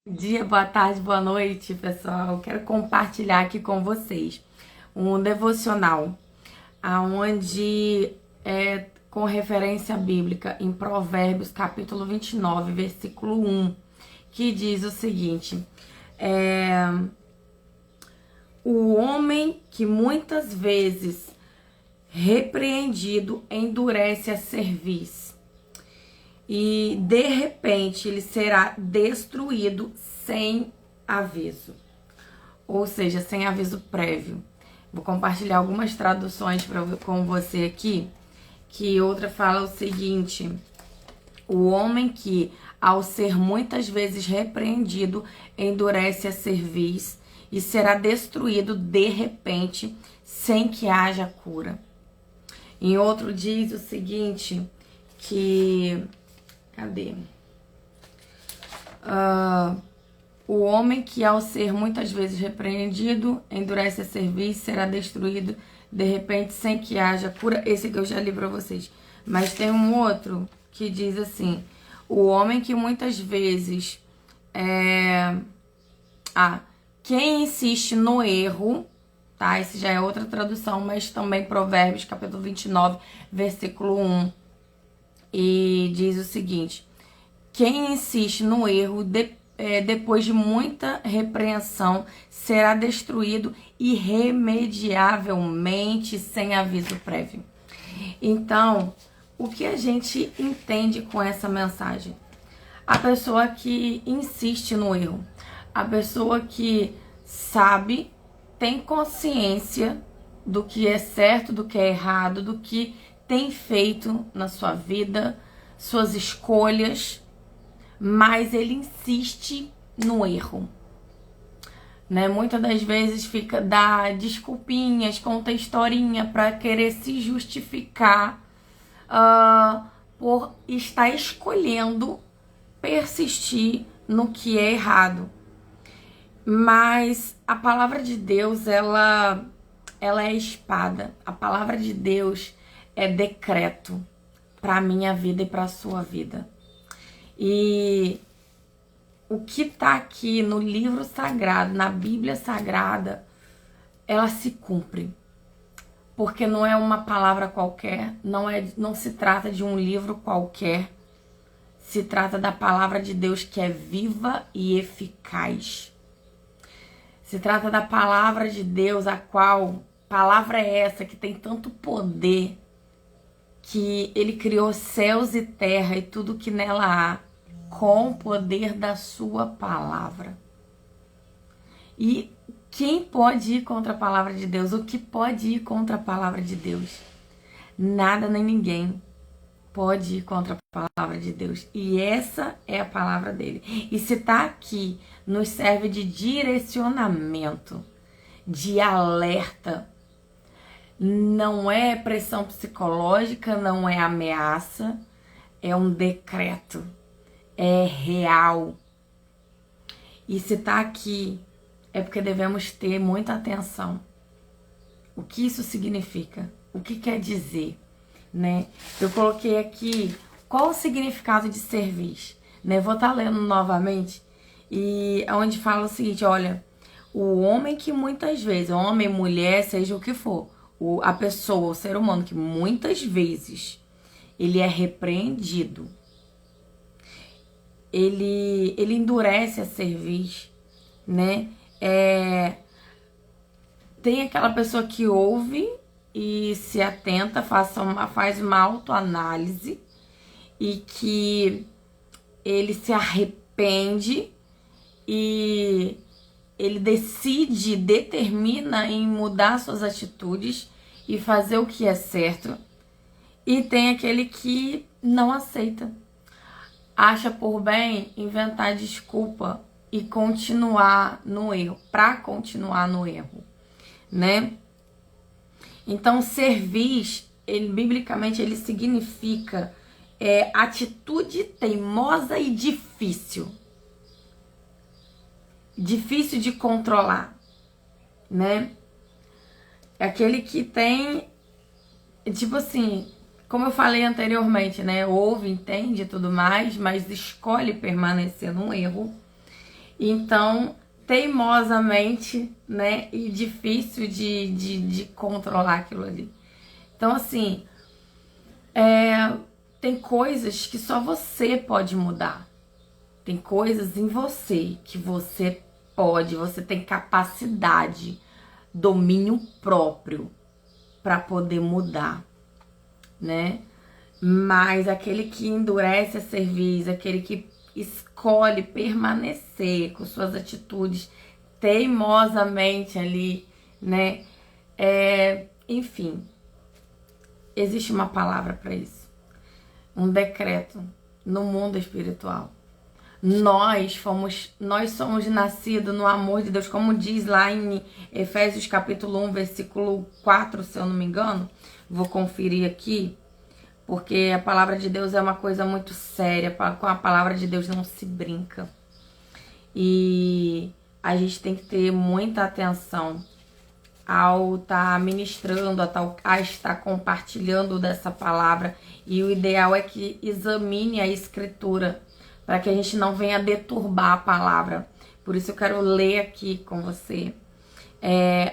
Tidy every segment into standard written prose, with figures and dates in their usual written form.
Dia, boa tarde, boa noite, pessoal. Eu quero compartilhar aqui com vocês um devocional aonde é com referência bíblica em Provérbios, capítulo 29, versículo 1, que diz o seguinte: é, o homem que muitas vezes repreendido endurece a cerviz e de repente ele será destruído sem aviso, ou seja, sem aviso prévio. Vou compartilhar algumas traduções com você aqui, que outra fala o seguinte: o homem que, ao ser muitas vezes repreendido, endurece a cerviz e será destruído de repente, sem que haja cura. Em outro diz o seguinte, que cadê? O homem que, ao ser muitas vezes repreendido, endurece a cerviz, será destruído de repente sem que haja cura. Esse que eu já li pra vocês. Mas tem um outro que diz assim: o homem que muitas vezes quem insiste no erro, tá? Esse já é outra tradução, mas também Provérbios, capítulo 29, versículo 1. E diz o seguinte: quem insiste no erro depois de muita repreensão será destruído irremediavelmente sem aviso prévio. Então, o que a gente entende com essa mensagem? A pessoa que insiste no erro, a pessoa que sabe, tem consciência do que é certo, do que é errado, do que tem feito na sua vida, suas escolhas, mas ele insiste no erro, né? Muitas das vezes dá desculpinhas, conta historinha para querer se justificar por estar escolhendo persistir no que é errado. Mas a palavra de Deus, ela é espada. A palavra de Deus é decreto para a minha vida e para a sua vida. E o que está aqui no livro sagrado, na Bíblia Sagrada, ela se cumpre. Porque não é uma palavra qualquer, não se trata de um livro qualquer. Se trata da palavra de Deus, que é viva e eficaz. Se trata da palavra de Deus, a qual palavra é essa que tem tanto poder, que ele criou céus e terra e tudo que nela há, com o poder da sua palavra. E quem pode ir contra a palavra de Deus? O que pode ir contra a palavra de Deus? Nada nem ninguém pode ir contra a palavra de Deus. E essa é a palavra dele. E se tá aqui, nos serve de direcionamento, de alerta. Não é pressão psicológica, não é ameaça, é um decreto, é real. E se tá aqui, é porque devemos ter muita atenção. O que isso significa? O que quer dizer? Né? Eu coloquei aqui qual o significado de cerviz. Né? Vou estar lendo novamente, e onde fala o seguinte: olha, o homem que muitas vezes, homem, mulher, seja o que for, a pessoa, o ser humano que muitas vezes ele é repreendido, ele endurece a cerviz, né? Tem aquela pessoa que ouve e se atenta, faz uma autoanálise e que ele se arrepende e ele determina em mudar suas atitudes e fazer o que é certo. E tem aquele que não aceita, acha por bem inventar desculpa e continuar no erro, para continuar no erro, né? Então, cerviz, biblicamente, ele significa atitude teimosa e difícil. Difícil de controlar, né? É aquele que tem, tipo assim, como eu falei anteriormente, né? Ouve, entende e tudo mais, mas escolhe permanecer no erro. Então, teimosamente, né? E difícil de controlar aquilo ali. Então, assim, tem coisas que só você pode mudar. Tem coisas em você que você pode, você tem capacidade, domínio próprio para poder mudar, né? Mas aquele que endurece a cerviz, aquele que escolhe permanecer com suas atitudes teimosamente ali, né? Enfim, existe uma palavra para isso, um decreto no mundo espiritual. Nós somos nascidos no amor de Deus, como diz lá em Efésios capítulo 1, versículo 4, se eu não me engano. Vou conferir aqui, porque a palavra de Deus é uma coisa muito séria, com a palavra de Deus não se brinca. E a gente tem que ter muita atenção ao estar ministrando, a estar compartilhando dessa palavra. E o ideal é que examine a escritura, para que a gente não venha deturbar a palavra. Por isso eu quero ler aqui com você.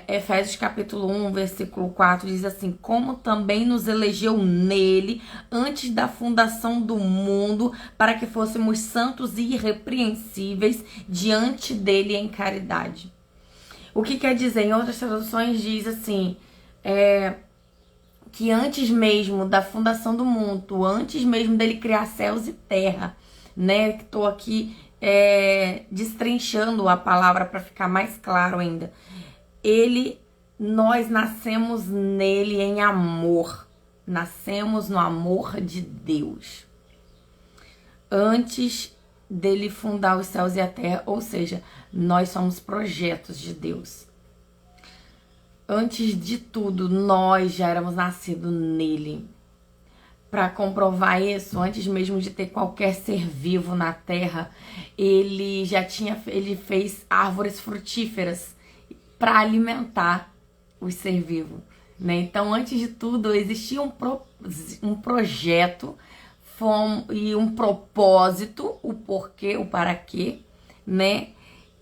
Efésios capítulo 1, versículo 4 diz assim: como também nos elegeu nele antes da fundação do mundo, para que fôssemos santos e irrepreensíveis diante dele em caridade. O que quer dizer? Em outras traduções diz assim, que antes mesmo da fundação do mundo, antes mesmo dele criar céus e terra, né? Que estou aqui destrinchando a palavra para ficar mais claro ainda. Nós nascemos nele em amor. Nascemos no amor de Deus. Antes dele fundar os céus e a terra, ou seja, nós somos projetos de Deus. Antes de tudo, nós já éramos nascidos nele. Para comprovar isso, antes mesmo de ter qualquer ser vivo na terra, ele fez árvores frutíferas para alimentar os seres vivos, né? Então, antes de tudo, existia um projeto e um propósito, o porquê, o para quê, né?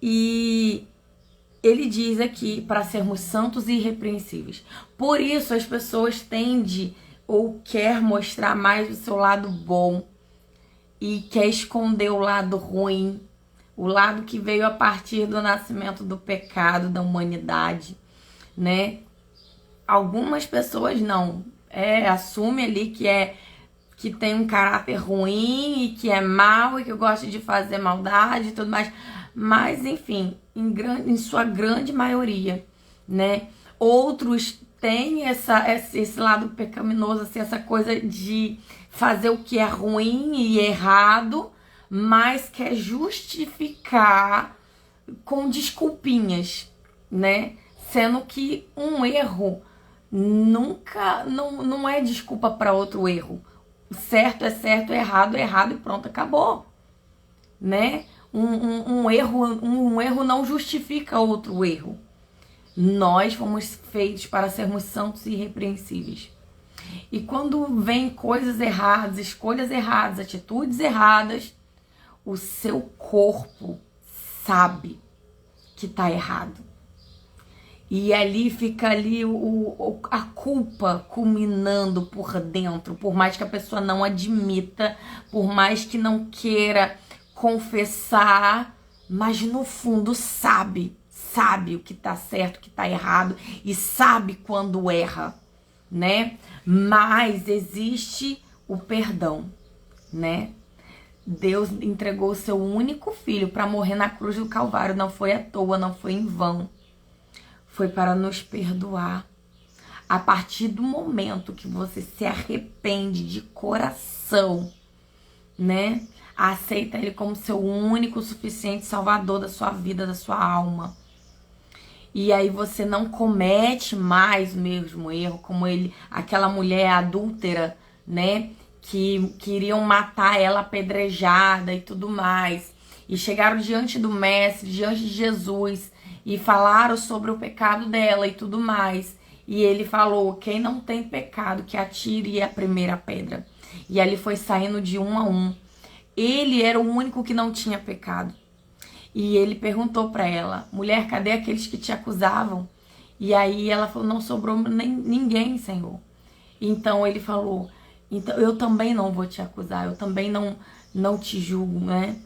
E ele diz aqui para sermos santos e irrepreensíveis. Por isso as pessoas tendem ou quer mostrar mais o seu lado bom e quer esconder o lado ruim, o lado que veio a partir do nascimento do pecado da humanidade, né? Algumas pessoas não, assume ali que tem um caráter ruim e que é mau e que gosta de fazer maldade e tudo mais, mas enfim, em sua grande maioria, né? Outros têm esse lado pecaminoso, assim, essa coisa de fazer o que é ruim e errado, mas quer justificar com desculpinhas, né? Sendo que um erro nunca não é desculpa para outro erro. Certo é certo, errado é errado e pronto, acabou, né? Um erro não justifica outro erro. Nós fomos feitos para sermos santos e irrepreensíveis. E quando vem coisas erradas, escolhas erradas, atitudes erradas, o seu corpo sabe que tá errado. E ali fica ali a culpa culminando por dentro, por mais que a pessoa não admita, por mais que não queira confessar, mas no fundo sabe o que tá certo, o que tá errado e sabe quando erra, né? Mas existe o perdão, né? Deus entregou o seu único filho para morrer na cruz do Calvário, não foi à toa, não foi em vão. Foi para nos perdoar. A partir do momento que você se arrepende de coração, né? Aceita ele como seu único, suficiente salvador da sua vida, da sua alma. E aí você não comete mais o mesmo erro, como aquela mulher adúltera, né? Que queriam matar ela apedrejada e tudo mais. E chegaram diante do mestre, diante de Jesus, e falaram sobre o pecado dela e tudo mais. E ele falou: quem não tem pecado, que atire a primeira pedra. E ali foi saindo de um a um. Ele era o único que não tinha pecado. E ele perguntou para ela: mulher, cadê aqueles que te acusavam? E aí ela falou: não sobrou ninguém, Senhor. Então ele falou: então eu também não vou te acusar, eu também não te julgo, né?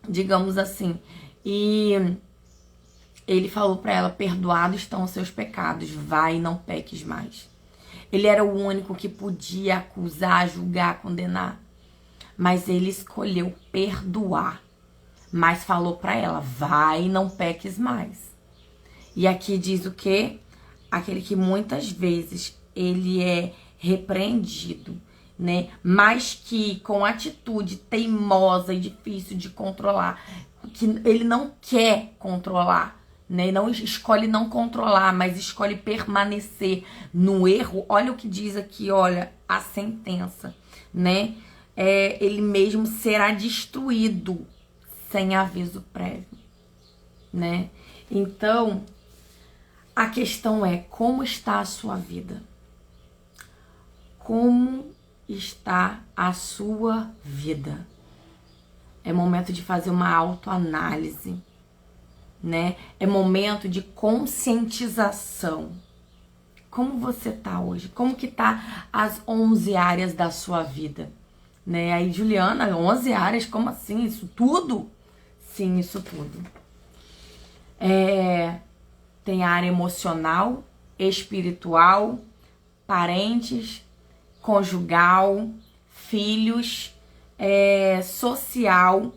Digamos assim. E ele falou para ela: perdoados estão os seus pecados, vai e não peques mais. Ele era o único que podia acusar, julgar, condenar. Mas ele escolheu perdoar. Mas falou para ela: vai e não peques mais. E aqui diz o quê? Aquele que muitas vezes ele é repreendido, né? Mas que com atitude teimosa e difícil de controlar, que ele não quer controlar, né? Não escolhe não controlar, mas escolhe permanecer no erro. Olha o que diz aqui, olha, a sentença, né? Ele mesmo será destruído sem aviso prévio, né? Então, a questão é: como está a sua vida? Como está a sua vida? É momento de fazer uma autoanálise, né? É momento de conscientização. Como você tá hoje? Como que tá as 11 áreas da sua vida? Né? Aí, Juliana, 11 áreas? Como assim? Isso tudo? Sim, isso tudo. Tem a área emocional, espiritual, parentes, conjugal, filhos, social,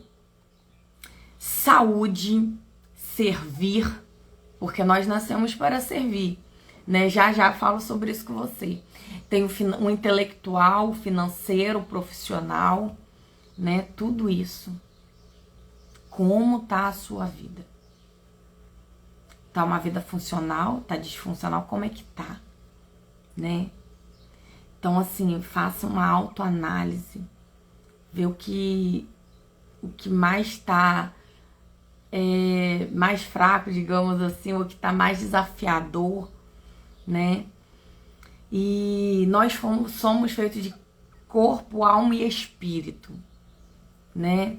saúde, servir, porque nós nascemos para servir, né? Já falo sobre isso com você. Tem o intelectual, financeiro, profissional, né? Tudo isso. Como tá a sua vida? Tá uma vida funcional? Tá disfuncional? Como é que tá? Né? Então, assim, faça uma autoanálise. Vê o que mais tá mais fraco, digamos assim, o que tá mais desafiador, né? E nós somos feitos de corpo, alma e espírito, né?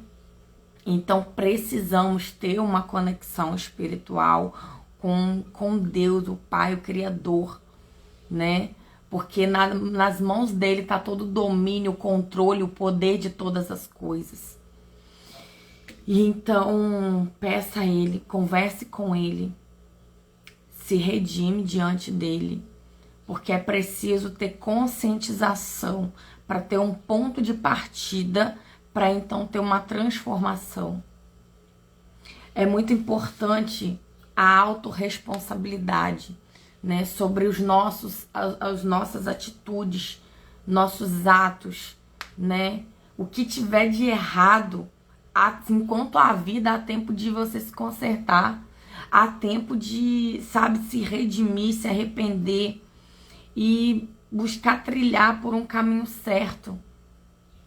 Então precisamos ter uma conexão espiritual com Deus, o Pai, o Criador, né? Porque nas mãos dele tá todo o domínio, o controle, o poder de todas as coisas. E então peça a ele, converse com ele, se redime diante dele, porque é preciso ter conscientização para ter um ponto de partida, para então ter uma transformação. É muito importante a autorresponsabilidade, né, sobre as nossas atitudes, nossos atos, né? O que tiver de errado, enquanto há vida, há tempo de você se consertar, há tempo de, sabe, se redimir, se arrepender e buscar trilhar por um caminho certo,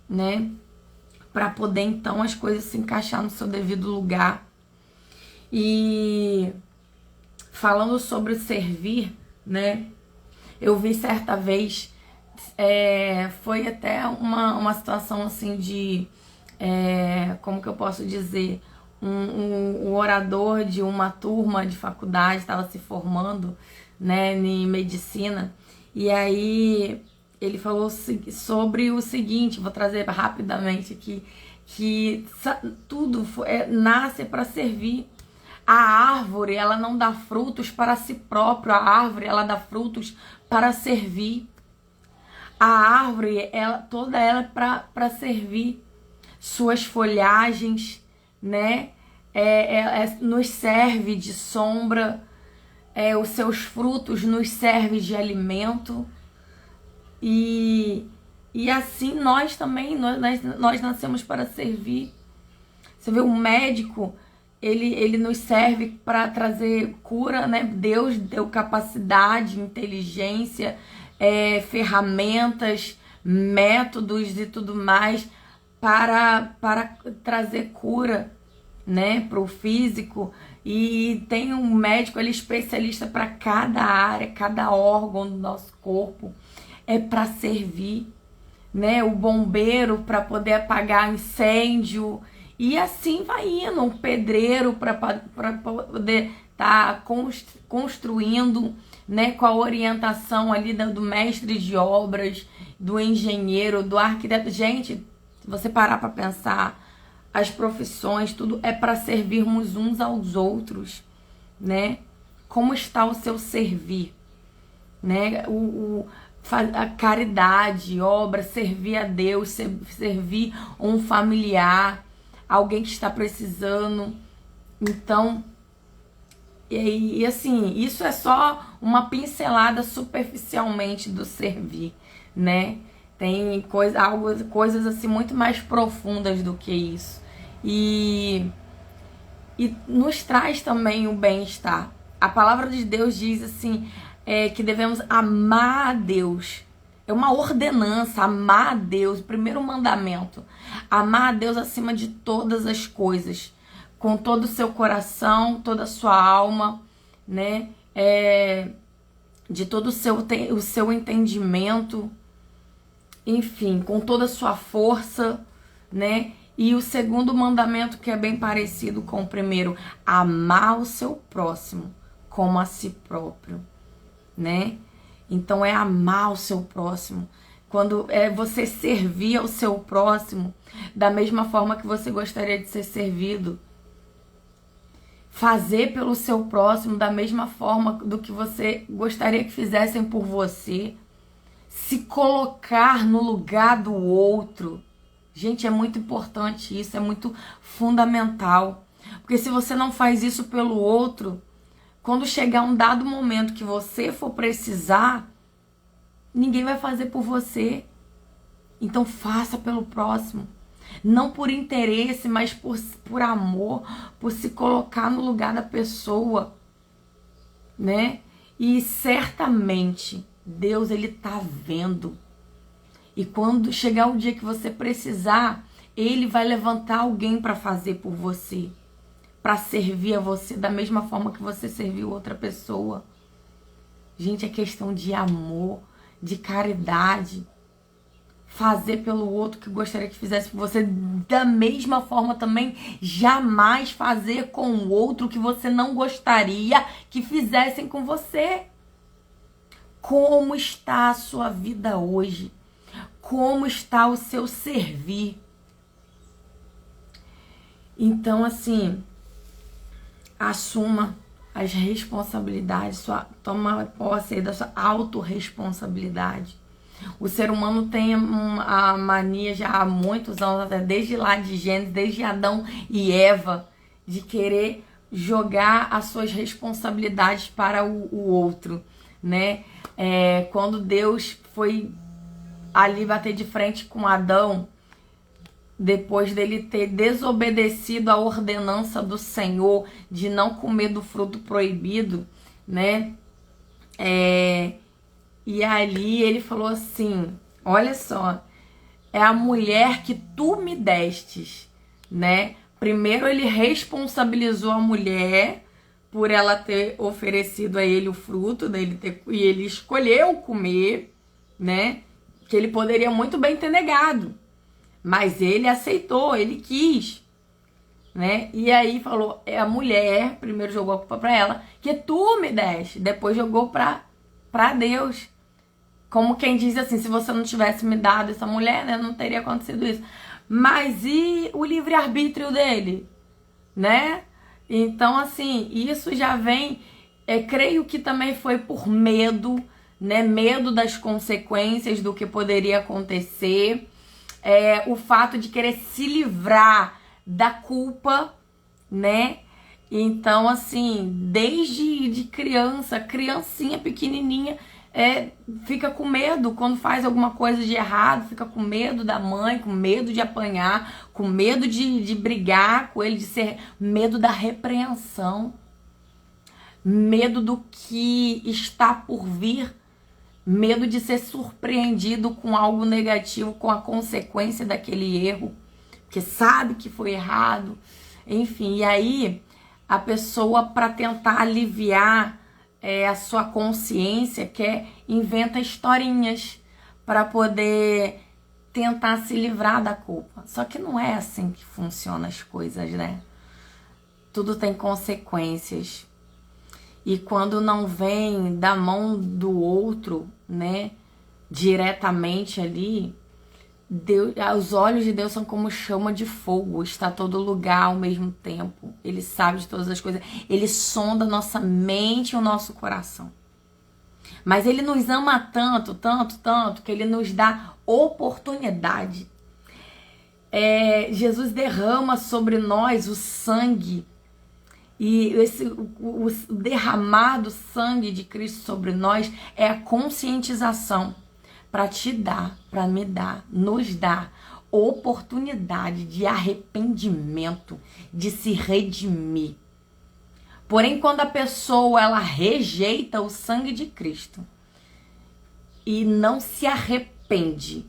né? Para poder então as coisas se encaixar no seu devido lugar. E falando sobre o servir, né? Eu vi certa vez, foi até uma situação assim de, como que eu posso dizer, um orador de uma turma de faculdade estava se formando, né, em medicina, e aí ele falou sobre o seguinte, vou trazer rapidamente aqui, que tudo nasce para servir. A árvore, ela não dá frutos para si própria, a árvore, ela dá frutos para servir. A árvore, toda ela é para servir. Suas folhagens, né, nos serve de sombra, os seus frutos nos servem de alimento. E assim nós também, nós nascemos para servir. Você vê, um médico, ele nos serve para trazer cura, né? Deus deu capacidade, inteligência, ferramentas, métodos e tudo mais para trazer cura, né, para o físico. E tem um médico, ele é especialista para cada área, cada órgão do nosso corpo. É para servir, né? O bombeiro para poder apagar incêndio E assim vai indo, um pedreiro para poder estar construindo, né, com a orientação ali do mestre de obras, do engenheiro, do arquiteto. Gente, se você parar para pensar, as profissões, tudo é para servirmos uns aos outros, né? Como está o seu servir, né? A caridade, obra, servir a Deus, servir um familiar, alguém que está precisando. Então, e assim, isso é só uma pincelada superficialmente do servir, né? Tem coisas assim muito mais profundas do que isso. E nos traz também o bem-estar. A palavra de Deus diz assim, que devemos amar a Deus. É uma ordenança, amar a Deus. O primeiro mandamento, amar a Deus acima de todas as coisas, com todo o seu coração, toda a sua alma, né? De todo o seu entendimento, enfim, com toda a sua força, né? E o segundo mandamento, que é bem parecido com o primeiro, amar o seu próximo como a si próprio, né? Então é amar o seu próximo. Quando é você servir ao seu próximo da mesma forma que você gostaria de ser servido. Fazer pelo seu próximo da mesma forma do que você gostaria que fizessem por você. Se colocar no lugar do outro. Gente, é muito importante isso, é muito fundamental. Porque se você não faz isso pelo outro, quando chegar um dado momento que você for precisar, ninguém vai fazer por você. Então faça pelo próximo. Não por interesse, mas por amor, por se colocar no lugar da pessoa, né? E certamente Deus, ele tá vendo. E quando chegar o dia que você precisar, ele vai levantar alguém para fazer por você, para servir a você da mesma forma que você serviu outra pessoa. Gente, é questão de amor, de caridade. Fazer pelo outro que gostaria que fizesse por você da mesma forma também. Jamais fazer com o outro que você não gostaria que fizessem com você. Como está a sua vida hoje? Como está o seu servir? Então, assim, assuma as responsabilidades, toma posse aí da sua autorresponsabilidade. O ser humano tem a mania já há muitos anos, até desde lá de Gênesis, desde Adão e Eva, de querer jogar as suas responsabilidades para o outro, né? Quando Deus foi ali bater de frente com Adão, depois dele ter desobedecido a ordenança do Senhor de não comer do fruto proibido, né? E ali ele falou assim, olha só, é a mulher que tu me destes, né? Primeiro ele responsabilizou a mulher por ela ter oferecido a ele o fruto, e ele escolheu comer, né? Que ele poderia muito bem ter negado, mas ele aceitou, ele quis, né? E aí falou, é a mulher, primeiro jogou a culpa pra ela, que tu me deste, depois jogou pra Deus. Como quem diz assim, se você não tivesse me dado essa mulher, né, não teria acontecido isso. Mas e o livre-arbítrio dele, né? Então, assim, isso já vem, creio que também foi por medo, né? Medo das consequências do que poderia acontecer. O fato de querer se livrar da culpa, né? Então, assim, desde de criancinha pequenininha, fica com medo quando faz alguma coisa de errado, fica com medo da mãe, com medo de apanhar, com medo de brigar com ele, medo da repreensão, medo do que está por vir, medo de ser surpreendido com algo negativo, com a consequência daquele erro, porque sabe que foi errado, enfim. E aí a pessoa, para tentar aliviar a sua consciência, inventa historinhas para poder tentar se livrar da culpa. Só que não é assim que funcionam as coisas, né? Tudo tem consequências. E quando não vem da mão do outro, né, diretamente ali, Deus, os olhos de Deus são como chama de fogo, está a todo lugar ao mesmo tempo. Ele sabe de todas as coisas. Ele sonda a nossa mente e o nosso coração. Mas ele nos ama tanto, tanto, tanto, que ele nos dá oportunidade. Jesus derrama sobre nós o sangue. E o derramado sangue de Cristo sobre nós é a conscientização para te dar, para me dar, nos dar oportunidade de arrependimento, de se redimir. Porém, quando a pessoa ela rejeita o sangue de Cristo e não se arrepende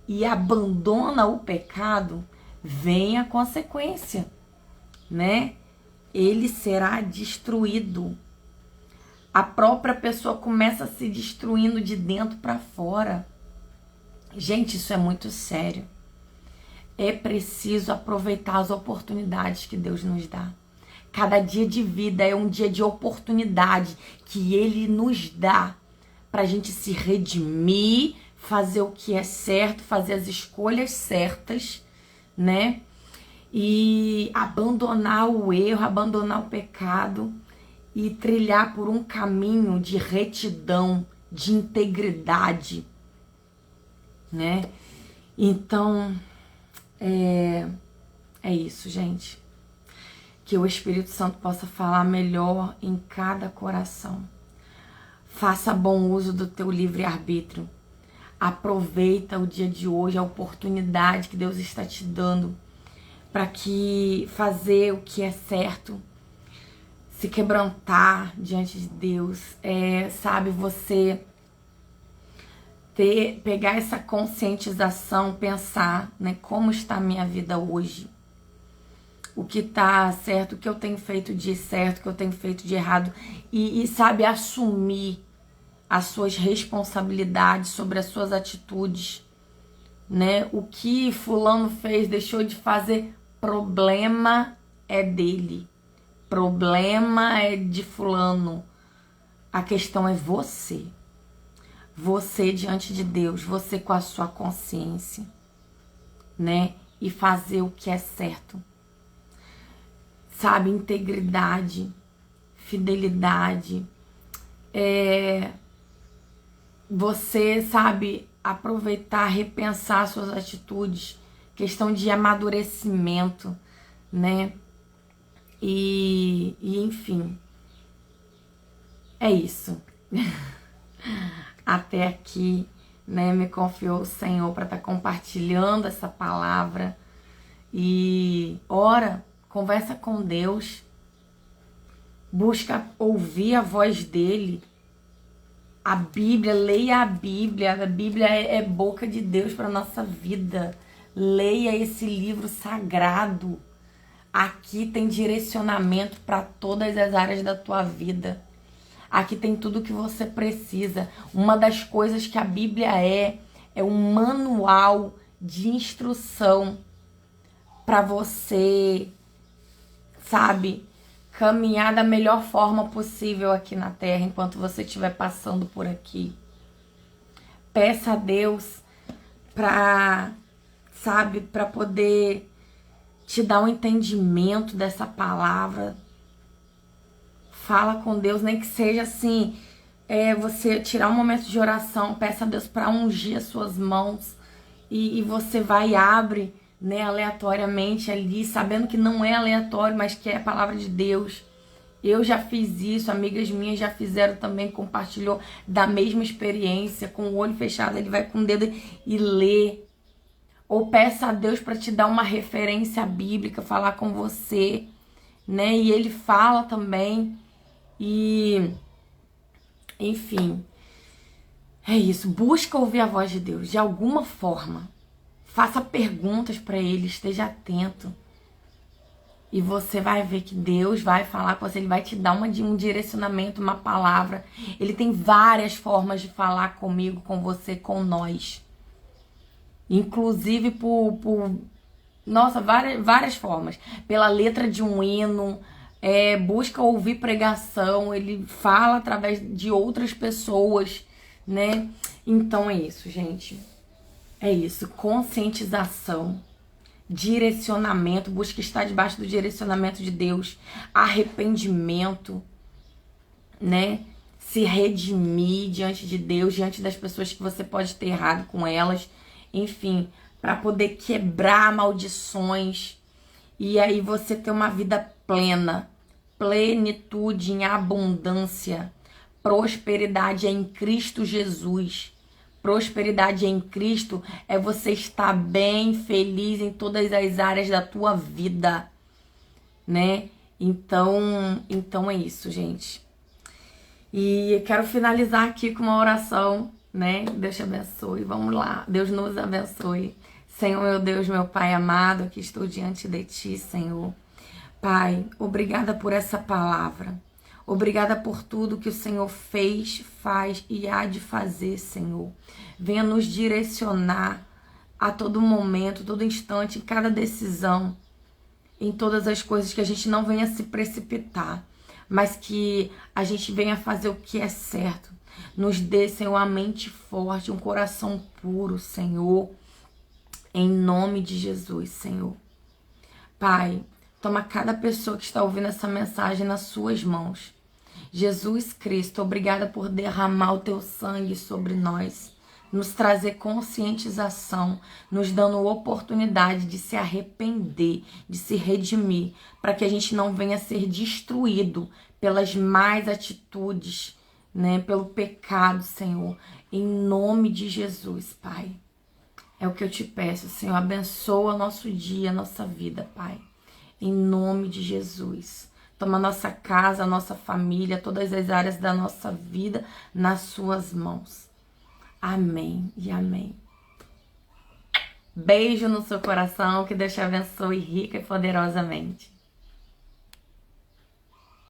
e abandona o pecado, vem a consequência, né? Ele será destruído. A própria pessoa começa a se destruindo de dentro para fora. Gente, isso é muito sério. É preciso aproveitar as oportunidades que Deus nos dá. Cada dia de vida é um dia de oportunidade que Ele nos dá para a gente se redimir, fazer o que é certo, fazer as escolhas certas, né? E abandonar o erro, abandonar o pecado e trilhar por um caminho de retidão, de integridade, né? Então, é isso, gente. Que o Espírito Santo possa falar melhor em cada coração. Faça bom uso do teu livre-arbítrio. Aproveita o dia de hoje, a oportunidade que Deus está te dando para que fazer o que é certo, se quebrantar diante de Deus, sabe, você pegar essa conscientização, pensar, né, como está a minha vida hoje, o que tá certo, o que eu tenho feito de certo, o que eu tenho feito de errado, e sabe, assumir as suas responsabilidades sobre as suas atitudes, né? O que fulano fez, deixou de fazer, problema é dele, problema é de fulano. A questão é você. Você diante de Deus, você com a sua consciência, né? E fazer o que é certo. Sabe, integridade, fidelidade, você, sabe, aproveitar, repensar suas atitudes, questão de amadurecimento, né? E enfim, é isso. Até aqui, né, me confiou o Senhor para estar compartilhando essa palavra. E ora, conversa com Deus, busca ouvir a voz dele. A Bíblia, leia a Bíblia é boca de Deus para nossa vida. Leia esse livro sagrado. Aqui tem direcionamento para todas as áreas da tua vida. Aqui tem tudo que você precisa. Uma das coisas que a Bíblia é um manual de instrução para você, sabe, caminhar da melhor forma possível aqui na Terra enquanto você estiver passando por aqui. Peça a Deus para, sabe, para poder te dar um entendimento dessa palavra. Fala com Deus, nem que seja assim, você tirar um momento de oração, peça a Deus para ungir as suas mãos e você vai e abre, né, aleatoriamente ali, sabendo que não é aleatório, mas que é a palavra de Deus. Eu já fiz isso, amigas minhas já fizeram também, compartilhou da mesma experiência, com o olho fechado, ele vai com o dedo e lê. Ou peça a Deus para te dar uma referência bíblica, falar com você, né? E ele fala também. E, enfim, é isso. Busca ouvir a voz de Deus de alguma forma. Faça perguntas para ele, esteja atento. E você vai ver que Deus vai falar com você, ele vai te dar um direcionamento, uma palavra. Ele tem várias formas de falar comigo, com você, com nós. inclusive nossa, várias formas. Pela letra de um hino, busca ouvir pregação, ele fala através de outras pessoas, né? Então é isso, gente. É isso, conscientização, direcionamento, busca estar debaixo do direcionamento de Deus, arrependimento, né? Se redimir diante de Deus, diante das pessoas que você pode ter errado com elas, enfim, para poder quebrar maldições e aí você ter uma vida plena, plenitude em abundância, prosperidade em Cristo Jesus. Prosperidade em Cristo é você estar bem, feliz em todas as áreas da tua vida, né? Então é isso, gente. E eu quero finalizar aqui com uma oração, né? Deus te abençoe. Vamos lá. Deus nos abençoe. Senhor, meu Deus, meu Pai amado, aqui estou diante de Ti, Senhor. Pai, obrigada por essa palavra. Obrigada por tudo que o Senhor fez, faz e há de fazer, Senhor. Venha nos direcionar a todo momento, todo instante, em cada decisão, em todas as coisas, que a gente não venha se precipitar, mas que a gente venha fazer o que é certo. Nos dê, Senhor, uma mente forte, um coração puro, Senhor, em nome de Jesus, Senhor. Pai, toma cada pessoa que está ouvindo essa mensagem nas suas mãos. Jesus Cristo, obrigada por derramar o teu sangue sobre nós, nos trazer conscientização, nos dando oportunidade de se arrepender, de se redimir, para que a gente não venha ser destruído pelas más atitudes, né, pelo pecado, Senhor, em nome de Jesus, Pai. É o que eu te peço, Senhor, abençoa nosso dia, nossa vida, Pai, em nome de Jesus. Toma nossa casa, nossa família, todas as áreas da nossa vida nas suas mãos. Amém e amém. Beijo no seu coração, que Deus te abençoe rica e poderosamente.